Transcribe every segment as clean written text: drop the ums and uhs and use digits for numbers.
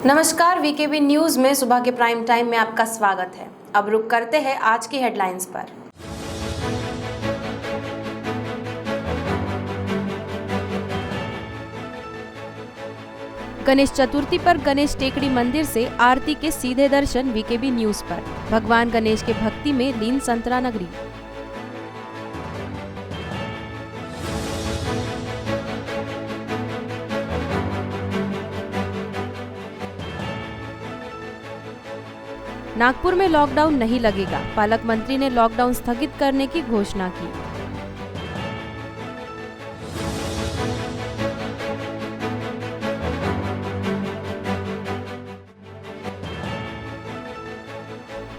नमस्कार, VKB news में सुबह के प्राइम टाइम में आपका स्वागत है। अब रुक करते हैं आज की हेडलाइंस पर। गणेश चतुर्थी पर गणेश टेकड़ी मंदिर से आरती के सीधे दर्शन वीकेबी न्यूज पर। भगवान गणेश के भक्ति में लीन संतरा नगरी। नागपुर में लॉकडाउन नहीं लगेगा, पालक मंत्री ने लॉकडाउन स्थगित करने की घोषणा की।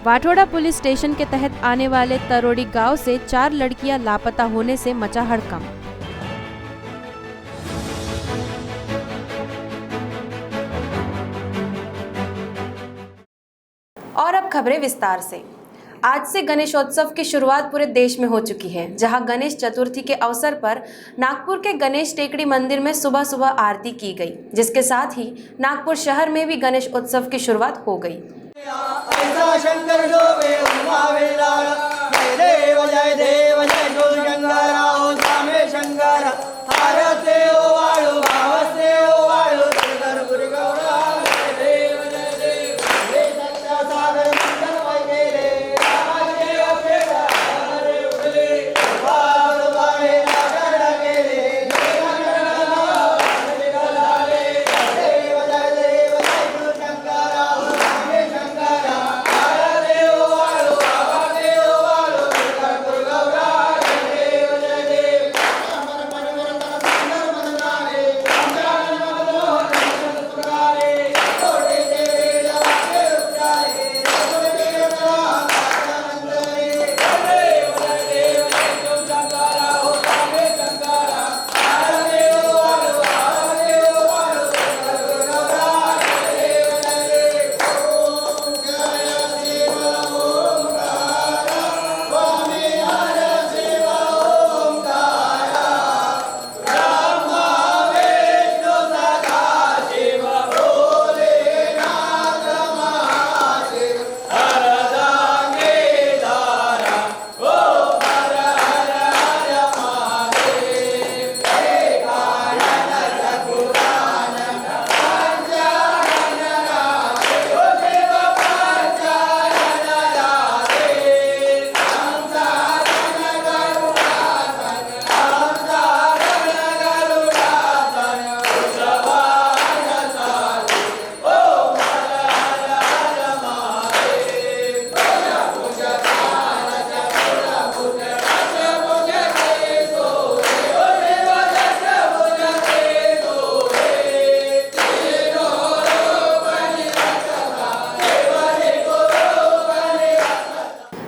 वाठोड़ा पुलिस स्टेशन के तहत आने वाले तरोड़ी गांव से 4 लड़कियां लापता होने से मचा हड़कंप। और अब खबरें विस्तार से। आज से गणेशोत्सव की शुरुआत पूरे देश में हो चुकी है, जहां गणेश चतुर्थी के अवसर पर नागपुर के गणेश टेकड़ी मंदिर में सुबह सुबह आरती की गई, जिसके साथ ही नागपुर शहर में भी गणेश उत्सव की शुरुआत हो गई।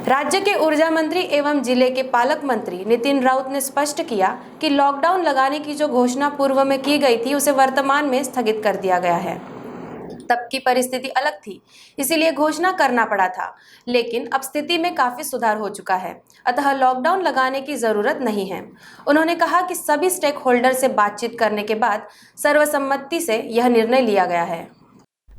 राज्य के ऊर्जा मंत्री एवं जिले के पालक मंत्री नितिन राउत ने स्पष्ट किया कि लॉकडाउन लगाने की जो घोषणा पूर्व में की गई थी, उसे वर्तमान में स्थगित कर दिया गया है। तब की परिस्थिति अलग थी, इसीलिए घोषणा करना पड़ा था, लेकिन अब स्थिति में काफी सुधार हो चुका है, अतः लॉकडाउन लगाने की जरूरत नहीं है। उन्होंने कहा कि सभी स्टेक होल्डर से बातचीत करने के बाद सर्वसम्मति से यह निर्णय लिया गया है।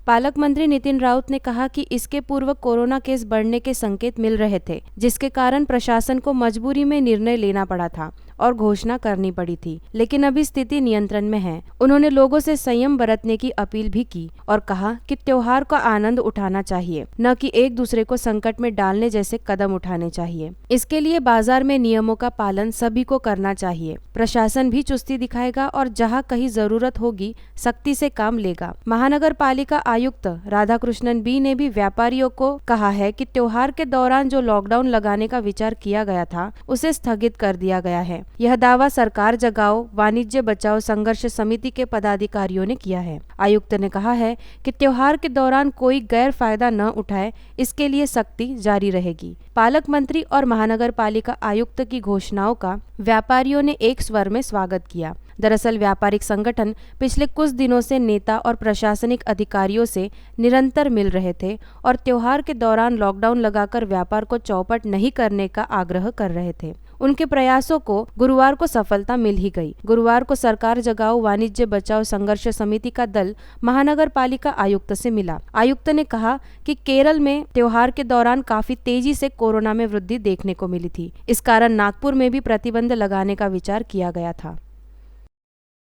पालक मंत्री नितिन राउत ने कहा कि इसके पूर्व कोरोना केस बढ़ने के संकेत मिल रहे थे, जिसके कारण प्रशासन को मजबूरी में निर्णय लेना पड़ा था और घोषणा करनी पड़ी थी, लेकिन अभी स्थिति नियंत्रण में है। उन्होंने लोगों से संयम बरतने की अपील भी की और कहा कि त्योहार का आनंद उठाना चाहिए, न कि एक दूसरे को संकट में डालने जैसे कदम उठाने चाहिए। इसके लिए बाजार में नियमों का पालन सभी को करना चाहिए। प्रशासन भी चुस्ती दिखाएगा और जहाँ कहीं जरूरत होगी सख्ती से काम लेगा। महानगर पालिका आयुक्त राधाकृष्णन बी ने भी व्यापारियों को कहा है कि त्योहार के दौरान जो लॉकडाउन लगाने का विचार किया गया था, उसे स्थगित कर दिया गया है। यह दावा सरकार जगाओ वाणिज्य बचाओ संघर्ष समिति के पदाधिकारियों ने किया है। आयुक्त ने कहा है कि त्योहार के दौरान कोई गैर फायदा न उठाए, इसके लिए सख्ती जारी रहेगी। पालक मंत्री और महानगर पालिका आयुक्त की घोषणाओं का व्यापारियों ने एक स्वर में स्वागत किया। दरअसल व्यापारिक संगठन पिछले कुछ दिनों से नेता और प्रशासनिक अधिकारियों से निरंतर मिल रहे थे और त्योहार के दौरान लॉकडाउन लगाकर व्यापार को चौपट नहीं करने का आग्रह कर रहे थे। उनके प्रयासों को गुरुवार को सफलता मिल ही गई। गुरुवार को सरकार जगाओ वाणिज्य बचाओ संघर्ष समिति का दल महानगर पालिका आयुक्त से मिला। आयुक्त ने कहा कि केरल में त्योहार के दौरान काफी तेजी से कोरोना में वृद्धि देखने को मिली थी। इस कारण नागपुर में भी प्रतिबंध लगाने का विचार किया गया था।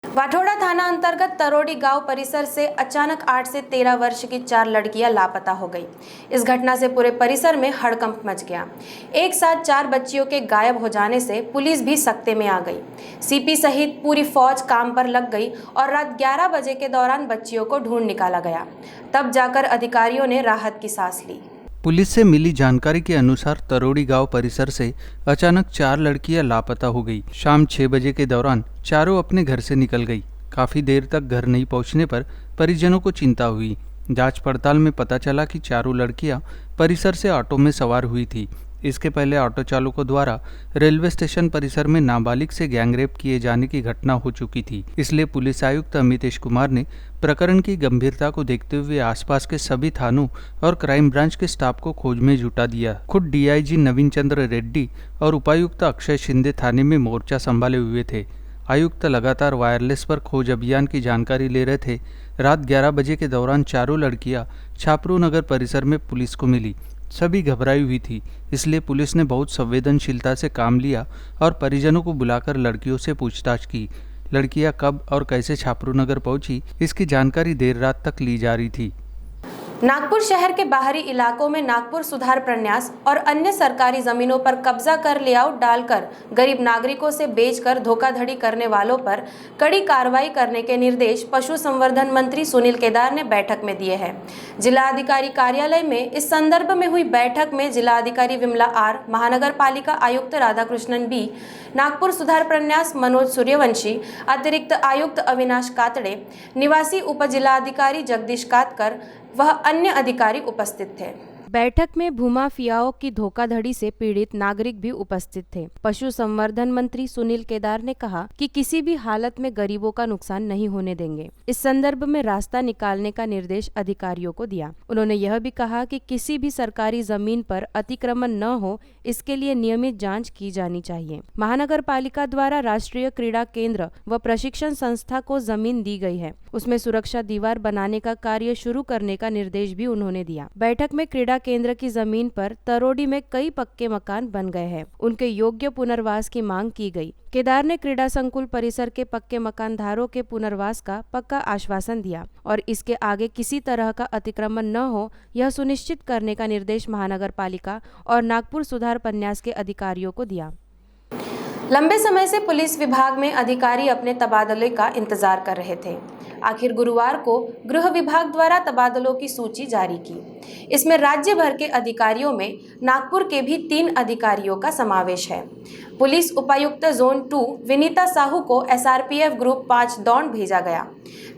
वाठोड़ा थाना अंतर्गत तरोड़ी गांव परिसर से अचानक 8 से 13 वर्ष की 4 लड़कियां लापता हो गई। इस घटना से पूरे परिसर में हड़कंप मच गया। एक साथ 4 बच्चियों के गायब हो जाने से पुलिस भी सकते में आ गई। सीपी सहित पूरी फौज काम पर लग गई और रात 11 बजे के दौरान बच्चियों को ढूंढ निकाला गया। तब जाकर अधिकारियों ने राहत की सांस ली। पुलिस से मिली जानकारी के अनुसार तरोड़ी गांव परिसर से अचानक 4 लड़कियां लापता हो गई। शाम 6 बजे के दौरान चारों अपने घर से निकल गई। काफी देर तक घर नहीं पहुंचने पर परिजनों को चिंता हुई। जांच पड़ताल में पता चला कि चारों लड़कियां परिसर से ऑटो में सवार हुई थी। इसके पहले ऑटो चालकों द्वारा रेलवे स्टेशन परिसर में नाबालिग से गैंगरेप किए जाने की घटना हो चुकी थी। इसलिए पुलिस आयुक्त अमितेश कुमार ने प्रकरण की गंभीरता को देखते हुए आसपास के सभी थानों और क्राइम ब्रांच के स्टाफ को खोज में जुटा दिया। खुद डीआईजी नवीन चंद्र रेड्डी और उपायुक्त अक्षय शिंदे थाने में मोर्चा संभाले हुए थे। आयुक्त लगातार वायरलेस पर खोज अभियान की जानकारी ले रहे थे। रात 11 बजे के दौरान चारों लड़कियां छापरू नगर परिसर में पुलिस को मिली। सभी घबराई हुई थी, इसलिए पुलिस ने बहुत संवेदनशीलता से काम लिया और परिजनों को बुलाकर लड़कियों से पूछताछ की। लड़कियां कब और कैसे छापरू नगर पहुंची, इसकी जानकारी देर रात तक ली जा रही थी। नागपुर शहर के बाहरी इलाकों में नागपुर सुधार प्रन्यास और अन्य सरकारी जमीनों पर कब्जा कर लेआउट डालकर गरीब नागरिकों से बेचकर धोखाधड़ी करने वालों पर कड़ी कार्रवाई करने के निर्देश पशु संवर्धन मंत्री सुनील केदार ने बैठक में दिए हैं। जिलाधिकारी कार्यालय में इस संदर्भ में हुई बैठक में जिलाधिकारी विमला आर, महानगर पालिका आयुक्त राधाकृष्णन बी, नागपुर सुधार प्रन्यास मनोज सूर्यवंशी, अतिरिक्त आयुक्त अविनाश कातड़े, निवासी उप जिलाधिकारी जगदीश कातकर वह अन्य अधिकारी उपस्थित थे। बैठक में भूमाफियाओं की धोखाधड़ी से पीड़ित नागरिक भी उपस्थित थे। पशु संवर्धन मंत्री सुनील केदार ने कहा कि किसी भी हालत में गरीबों का नुकसान नहीं होने देंगे। इस संदर्भ में रास्ता निकालने का निर्देश अधिकारियों को दिया। उन्होंने यह भी कहा कि किसी भी सरकारी जमीन पर अतिक्रमण न हो, इसके लिए नियमित जांच की जानी चाहिए। महानगर पालिका द्वारा राष्ट्रीय क्रीड़ा केंद्र व प्रशिक्षण संस्था को जमीन दी गई है, उसमें सुरक्षा दीवार बनाने का कार्य शुरू करने का निर्देश भी उन्होंने दिया। बैठक में क्रीड़ा केंद्र की जमीन पर तरोड़ी में कई पक्के मकान बन गए हैं, उनके योग्य पुनर्वास की मांग की गई। केदार ने क्रीड़ा संकुल परिसर के पक्के मकानधारों के पुनर्वास का पक्का आश्वासन दिया और इसके आगे किसी तरह का अतिक्रमण न हो, यह सुनिश्चित करने का निर्देश महानगर पालिका और नागपुर सुधार प्रन्यास के अधिकारियों को दिया। लंबे समय से पुलिस विभाग में अधिकारी अपने तबादले का इंतजार कर रहे थे। आखिर गुरुवार को गृह विभाग द्वारा तबादलों की सूची जारी की। इसमें राज्य भर के अधिकारियों में नागपुर के भी 3 अधिकारियों का समावेश है। पुलिस उपायुक्त जोन 2 विनीता साहू को एसआरपीएफ ग्रुप 5 दौंड भेजा गया,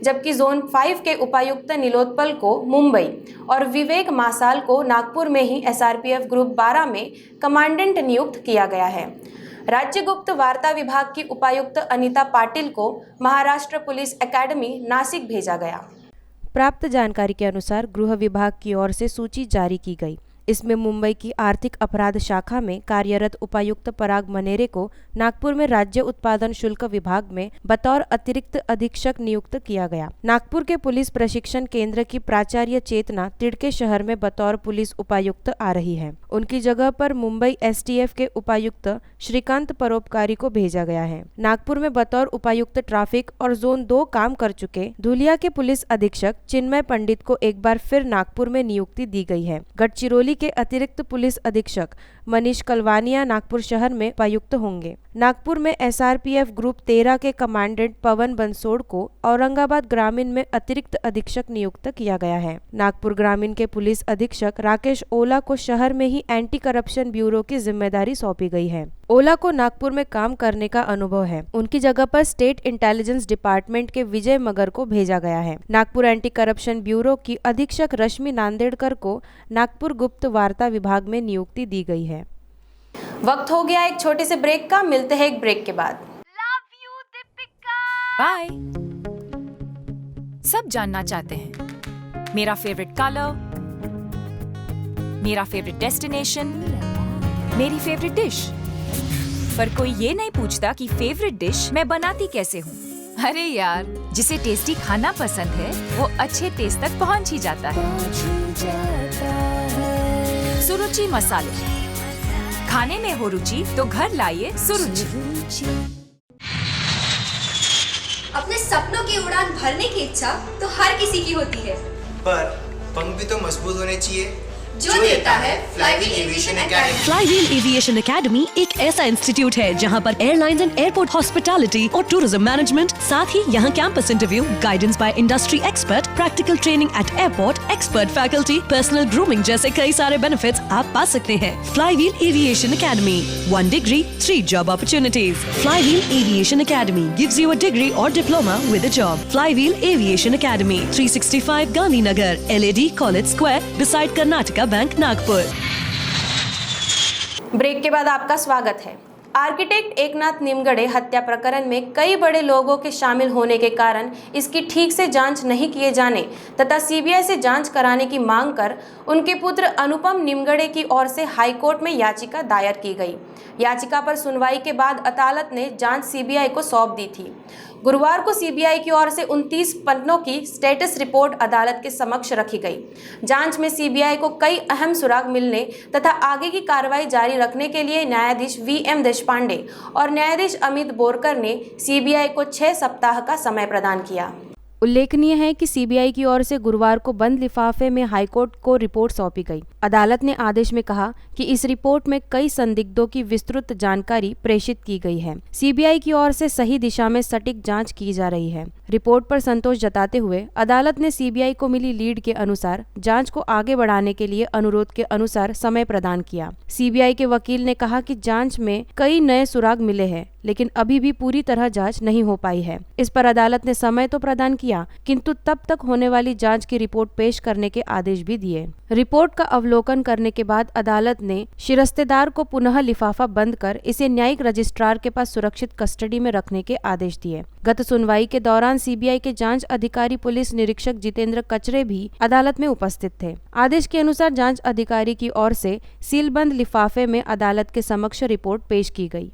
जबकि जोन 5 के उपायुक्त नीलोत्पल को मुंबई और विवेक मासाल को नागपुर में ही एसआरपीएफ ग्रुप 12 में कमांडेंट नियुक्त किया गया है। राज्य गुप्त वार्ता विभाग की उपायुक्त अनीता पाटिल को महाराष्ट्र पुलिस एकेडमी नासिक भेजा गया। प्राप्त जानकारी के अनुसार गृह विभाग की ओर से सूची जारी की गई। इसमें मुंबई की आर्थिक अपराध शाखा में कार्यरत उपायुक्त पराग मनेरे को नागपुर में राज्य उत्पादन शुल्क विभाग में बतौर अतिरिक्त अधीक्षक नियुक्त किया गया। नागपुर के पुलिस प्रशिक्षण केंद्र की प्राचार्य चेतना तिड़के शहर में बतौर पुलिस उपायुक्त आ रही है। उनकी जगह पर मुंबई एसटीएफ के उपायुक्त श्रीकांत परोपकारी को भेजा गया है। नागपुर में बतौर उपायुक्त ट्रैफिक और जोन 2 काम कर चुके धुलिया के पुलिस अधीक्षक चिन्मय पंडित को एक बार फिर नागपुर में नियुक्ति दी गई है। गढ़चिरौली के अतिरिक्त पुलिस अधीक्षक मनीष कलवानिया नागपुर शहर में उपायुक्त होंगे। नागपुर में एसआरपीएफ ग्रुप 13 के कमांडेंट पवन बंसोड़ को औरंगाबाद ग्रामीण में अतिरिक्त अधीक्षक नियुक्त किया गया है। नागपुर ग्रामीण के पुलिस अधीक्षक राकेश ओला को शहर में ही एंटी करप्शन ब्यूरो की जिम्मेदारी सौंपी गई है। ओला को नागपुर में काम करने का अनुभव है। उनकी जगह पर स्टेट इंटेलिजेंस डिपार्टमेंट के विजय मगर को भेजा गया है। नागपुर एंटी करप्शन ब्यूरो की अधीक्षक रश्मि नांदेड़कर को नागपुर गुप्त वार्ता विभाग में नियुक्ति दी गई है। वक्त हो गया एक छोटे से ब्रेक का, मिलते हैं एक ब्रेक के बाद। बाय। सब जानना चाहते हैं मेरा फेवरेट कलर, मेरा फेवरेट डेस्टिनेशन, मेरी फेवरेट डिश, पर कोई ये नहीं पूछता कि फेवरेट डिश मैं बनाती कैसे हूँ। अरे यार, जिसे टेस्टी खाना पसंद है वो अच्छे टेस्ट तक पहुँच ही जाता है। सुरुचि मसाले, खाने में हो रुचि तो घर लाइए सुरुचि। अपने सपनों की उड़ान भरने की इच्छा तो हर किसी की होती है, पर पंख भी तो मजबूत होने चाहिए जो देता है flywheel aviation academy. Flywheel aviation academy एक ऐसा इंस्टीट्यूट है जहां पर एयरलाइंस एंड एयरपोर्ट हॉस्पिटैलिटी और टूरिज्म मैनेजमेंट, साथ ही यहां campus interview, guidance by industry expert, practical training at airport, expert faculty, personal grooming जैसे कई सारे बेनिफिट्स आप पा सकते हैं। Flywheel aviation academy, 1 degree, 3 job opportunities. Flywheel Aviation Academy gives you a degree or diploma with a job. Flywheel Aviation Academy, 365 Gandhinagar, LAD College Square, beside Karnataka bank Nagpur. Break के बाद आपका स्वागत है। आर्किटेक्ट एकनाथ निमगड़े हत्या प्रकरण में कई बड़े लोगों के शामिल होने के कारण इसकी ठीक से जांच नहीं किए जाने तथा सीबीआई से जांच कराने की मांग कर उनके पुत्र अनुपम निमगड़े की ओर से हाईकोर्ट में याचिका दायर की गई। याचिका पर सुनवाई के बाद अदालत ने जांच सीबीआई को सौंप दी थी। गुरुवार को सीबीआई की ओर से 29 पन्नों की स्टेटस रिपोर्ट अदालत के समक्ष रखी गई। जांच में सीबीआई को कई अहम सुराग मिलने तथा आगे की कार्रवाई जारी रखने के लिए न्यायाधीश वीएम देशपांडे और न्यायाधीश अमित बोरकर ने सीबीआई को 6 सप्ताह का समय प्रदान किया। उल्लेखनीय है कि सीबीआई की ओर से गुरुवार को बंद लिफाफे में हाईकोर्ट को रिपोर्ट सौंपी गई। अदालत ने आदेश में कहा कि इस रिपोर्ट में कई संदिग्धों की विस्तृत जानकारी प्रेषित की गई है। सीबीआई की ओर से सही दिशा में सटीक जांच की जा रही है। रिपोर्ट पर संतोष जताते हुए अदालत ने सीबीआई को मिली लीड के अनुसार जांच को आगे बढ़ाने के लिए अनुरोध के अनुसार समय प्रदान किया। सीबीआई के वकील ने कहा कि जांच में कई नए सुराग मिले हैं, लेकिन अभी भी पूरी तरह जांच नहीं हो पाई है। इस पर अदालत ने समय तो प्रदान किया, किंतु तब तक होने वाली जांच की रिपोर्ट पेश करने के आदेश भी दिए। रिपोर्ट का अवलोकन करने के बाद अदालत ने शिरस्तेदार को पुनः लिफाफा बंद कर इसे न्यायिक रजिस्ट्रार के पास सुरक्षित कस्टडी में रखने के आदेश दिए। गत सुनवाई के दौरान सीबीआई के जांच अधिकारी पुलिस निरीक्षक जितेंद्र कचरे भी अदालत में उपस्थित थे। आदेश के अनुसार जांच अधिकारी की ओर से सीलबंद लिफाफे में अदालत के समक्ष रिपोर्ट पेश की गई।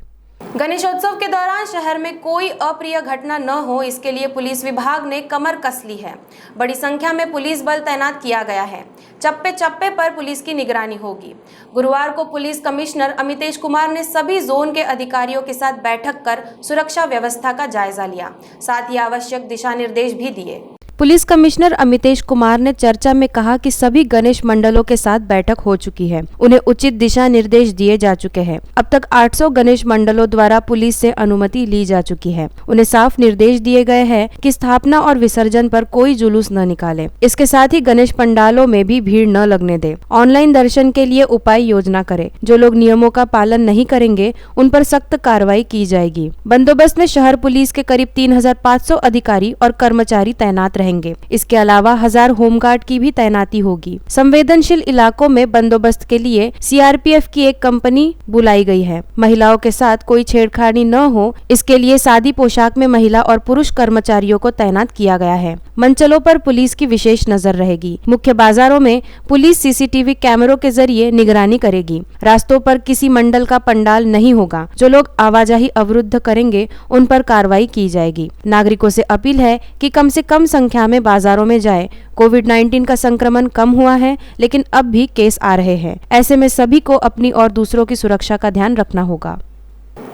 गणेशोत्सव के दौरान शहर में कोई अप्रिय घटना न हो, इसके लिए पुलिस विभाग ने कमर कस ली है। बड़ी संख्या में पुलिस बल तैनात किया गया है। चप्पे चप्पे पर पुलिस की निगरानी होगी। गुरुवार को पुलिस कमिश्नर अमितेश कुमार ने सभी जोन के अधिकारियों के साथ बैठक कर सुरक्षा व्यवस्था का जायजा लिया, साथ ही आवश्यक दिशा निर्देश भी दिए। पुलिस कमिश्नर अमितेश कुमार ने चर्चा में कहा कि सभी गणेश मंडलों के साथ बैठक हो चुकी है, उन्हें उचित दिशा निर्देश दिए जा चुके हैं। अब तक 800 गणेश मंडलों द्वारा पुलिस से अनुमति ली जा चुकी है। उन्हें साफ निर्देश दिए गए हैं कि स्थापना और विसर्जन पर कोई जुलूस न निकाले। इसके साथ ही गणेश पंडालों में भी भीड़ न लगने दे। ऑनलाइन दर्शन के लिए उपाय योजना करे। जो लोग नियमों का पालन नहीं करेंगे उन पर सख्त कार्रवाई की जाएगी। बंदोबस्त में शहर पुलिस के करीब 3500 अधिकारी और कर्मचारी तैनात रहेंगे। इसके अलावा 1000 होमगार्ड की भी तैनाती होगी। संवेदनशील इलाकों में बंदोबस्त के लिए सीआरपीएफ की एक कंपनी बुलाई गई है। महिलाओं के साथ कोई छेड़खानी न हो, इसके लिए सादी पोशाक में महिला और पुरुष कर्मचारियों को तैनात किया गया है। मंचलों पर पुलिस की विशेष नजर रहेगी। मुख्य बाजारों में पुलिस सीसीटीवी कैमरों के जरिए निगरानी करेगी। रास्तों पर किसी मंडल का पंडाल नहीं होगा। जो लोग आवाजाही अवरुद्ध करेंगे उन पर कार्रवाई की जाएगी। नागरिकों से अपील है कि कम से कम संख्या में बाजारों में जाए। कोविड-19 का संक्रमण कम हुआ है, लेकिन अब भी केस आ रहे हैं। ऐसे में सभी को अपनी और दूसरों की सुरक्षा का ध्यान रखना होगा।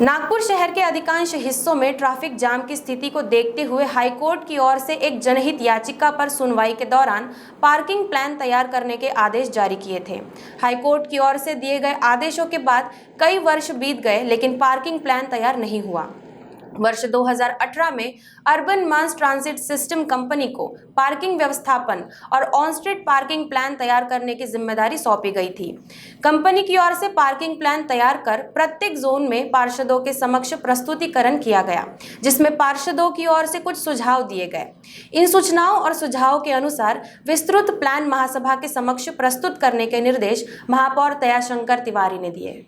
नागपुर शहर के अधिकांश हिस्सों में ट्रैफिक जाम की स्थिति को देखते हुए हाईकोर्ट की ओर से एक जनहित याचिका पर सुनवाई के दौरान पार्किंग प्लान तैयार करने के आदेश जारी किए थे। हाईकोर्ट की ओर से दिए गए आदेशों के बाद कई वर्ष बीत गए, लेकिन पार्किंग प्लान तैयार नहीं हुआ। वर्ष 2018 में अर्बन मास ट्रांजिट सिस्टम कंपनी को पार्किंग व्यवस्थापन और ऑन स्ट्रीट पार्किंग प्लान तैयार करने की जिम्मेदारी सौंपी गई थी। कंपनी की ओर से पार्किंग प्लान तैयार कर प्रत्येक जोन में पार्षदों के समक्ष प्रस्तुतिकरण किया गया, जिसमें पार्षदों की ओर से कुछ सुझाव दिए गए। इन सूचनाओं और सुझावों के अनुसार विस्तृत प्लान महासभा के समक्ष प्रस्तुत करने के निर्देश महापौर दयाशंकर तिवारी ने दिए।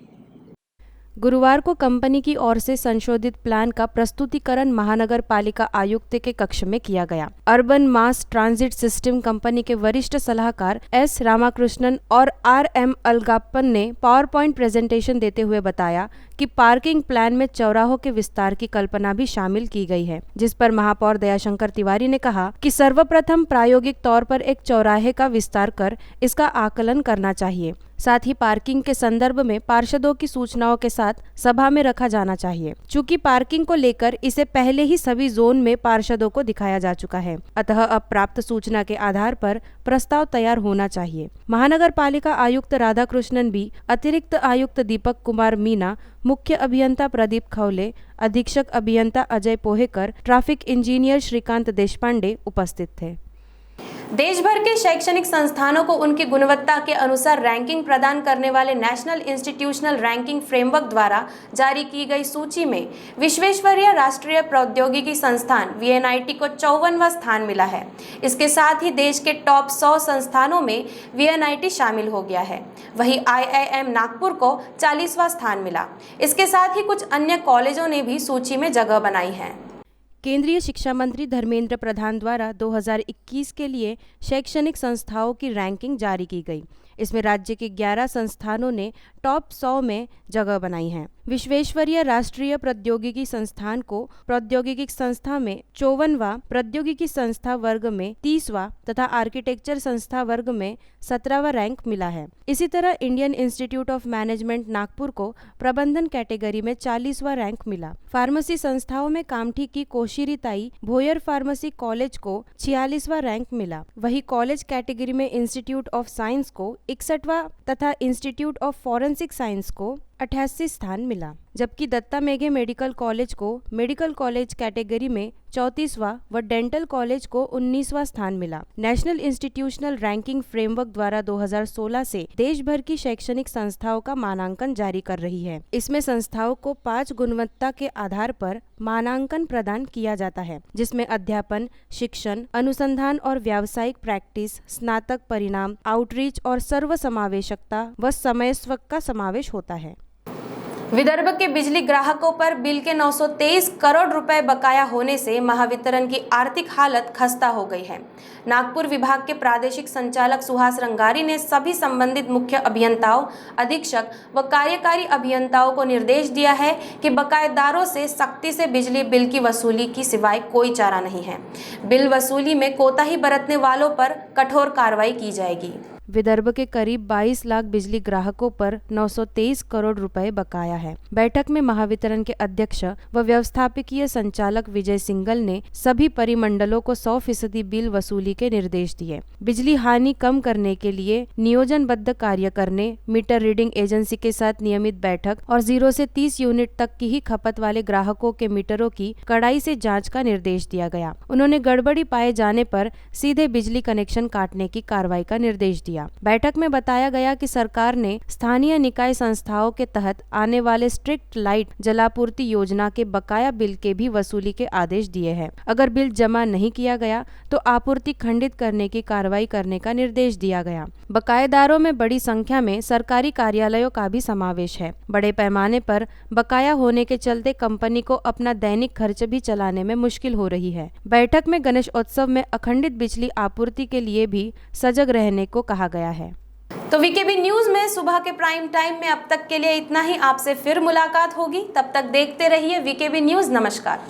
गुरुवार को कंपनी की ओर से संशोधित प्लान का प्रस्तुतिकरण महानगर पालिका आयुक्त के कक्ष में किया गया। अर्बन मास ट्रांजिट सिस्टम कंपनी के वरिष्ठ सलाहकार एस रामाकृष्णन और RM अलगाप्पन ने पावर पॉइंट प्रेजेंटेशन देते हुए बताया कि पार्किंग प्लान में चौराहों के विस्तार की कल्पना भी शामिल की गई है, जिस पर महापौर दयाशंकर तिवारी ने कहा कि सर्वप्रथम प्रायोगिक तौर पर एक चौराहे का विस्तार कर इसका आकलन करना चाहिए। साथ ही पार्किंग के संदर्भ में पार्षदों की सूचनाओं के साथ सभा में रखा जाना चाहिए। चूंकि पार्किंग को लेकर इसे पहले ही सभी जोन में पार्षदों को दिखाया जा चुका है, अतः अब प्राप्त सूचना के आधार पर प्रस्ताव तैयार होना चाहिए। महानगर पालिका आयुक्त राधाकृष्णन बी, अतिरिक्त आयुक्त दीपक कुमार मीना, मुख्य अभियंता प्रदीप खवले, अधीक्षक अभियंता अजय पोहेकर, ट्रैफिक इंजीनियर श्रीकांत देशपांडे उपस्थित थे। देश भर के शैक्षणिक संस्थानों को उनकी गुणवत्ता के अनुसार रैंकिंग प्रदान करने वाले नेशनल इंस्टीट्यूशनल रैंकिंग फ्रेमवर्क द्वारा जारी की गई सूची में विश्वेश्वरैया राष्ट्रीय प्रौद्योगिकी संस्थान VNIT को 54वां स्थान मिला है। इसके साथ ही देश के टॉप 100 संस्थानों में VNIT शामिल हो गया है। वहीं IIM नागपुर को 40वां स्थान मिला। इसके साथ ही कुछ अन्य कॉलेजों ने भी सूची में जगह बनाई है। केंद्रीय शिक्षा मंत्री धर्मेंद्र प्रधान द्वारा 2021 के लिए शैक्षणिक संस्थाओं की रैंकिंग जारी की गई। इसमें राज्य के 11 संस्थानों ने टॉप 100 में जगह बनाई है। विश्वेश्वरैया राष्ट्रीय प्रौद्योगिकी संस्थान को प्रौद्योगिकी संस्था में 54वां, प्रौद्योगिकी संस्था वर्ग में 30वां तथा आर्किटेक्चर संस्था वर्ग में 17वां रैंक मिला है। इसी तरह Indian institute of management Nagpur को प्रबंधन कैटेगरी में 40वां रैंक मिला। फार्मेसी संस्थाओं में कामठी की कोशिरी ताई भोयर फार्मेसी कॉलेज को 46वां रैंक मिला। वही कॉलेज कैटेगरी में इंस्टीट्यूट ऑफ साइंस को 61वां तथा इंस्टीट्यूट ऑफ फॉरेंसिक साइंस को 88 स्थान मिला। जबकि दत्ता मेघे मेडिकल कॉलेज को मेडिकल कॉलेज कैटेगरी में 34वां व डेंटल कॉलेज को 19वां स्थान मिला। नेशनल इंस्टीट्यूशनल रैंकिंग फ्रेमवर्क द्वारा 2016 से देश भर की शैक्षणिक संस्थाओं का मानांकन जारी कर रही है। इसमें संस्थाओं को 5 गुणवत्ता के आधार पर मानांकन प्रदान किया जाता है, जिसमें अध्यापन, शिक्षण, अनुसंधान और व्यावसायिक प्रैक्टिस, स्नातक परिणाम, आउटरीच और सर्वसमावेशकता व समयस्वक का समावेश होता है। विदर्भ के बिजली ग्राहकों पर बिल के 923 करोड़ रुपए बकाया होने से महावितरण की आर्थिक हालत खस्ता हो गई है। नागपुर विभाग के प्रादेशिक संचालक सुहास रंगारी ने सभी संबंधित मुख्य अभियंताओं, अधीक्षक व कार्यकारी अभियंताओं को निर्देश दिया है कि बकायेदारों से सख्ती से बिजली बिल की वसूली की सिवाय कोई चारा नहीं है। बिल वसूली में कोताही बरतने वालों पर कठोर कार्रवाई की जाएगी। विदर्भ के करीब 22 लाख बिजली ग्राहकों पर 923 करोड़ रुपए बकाया है। बैठक में महावितरण के अध्यक्ष व व्यवस्थापकीय संचालक विजय सिंगल ने सभी परिमंडलों को 100% बिल वसूली के निर्देश दिए। बिजली हानि कम करने के लिए नियोजनबद्ध कार्य करने, मीटर रीडिंग एजेंसी के साथ नियमित बैठक और 0 से 30 यूनिट तक की ही खपत वाले ग्राहकों के मीटरों की कड़ाई से जाँच का निर्देश दिया गया। उन्होंने गड़बड़ी पाए जाने पर सीधे बिजली कनेक्शन काटने की कार्रवाई का निर्देश दिया। बैठक में बताया गया कि सरकार ने स्थानीय निकाय संस्थाओं के तहत आने वाले स्ट्रिक्ट लाइट जलापूर्ति योजना के बकाया बिल के भी वसूली के आदेश दिए हैं। अगर बिल जमा नहीं किया गया तो आपूर्ति खंडित करने की कार्रवाई करने का निर्देश दिया गया। बकायेदारों में बड़ी संख्या में सरकारी कार्यालयों का भी समावेश है। बड़े पैमाने पर बकाया होने के चलते कंपनी को अपना दैनिक खर्च भी चलाने में मुश्किल हो रही है। बैठक में गणेश उत्सव में अखंडित बिजली आपूर्ति के लिए भी सजग रहने को कहा गया है। तो वीकेबी न्यूज में सुबह के प्राइम टाइम में अब तक के लिए इतना ही। आपसे फिर मुलाकात होगी, तब तक देखते रहिए वीकेबी न्यूज। नमस्कार।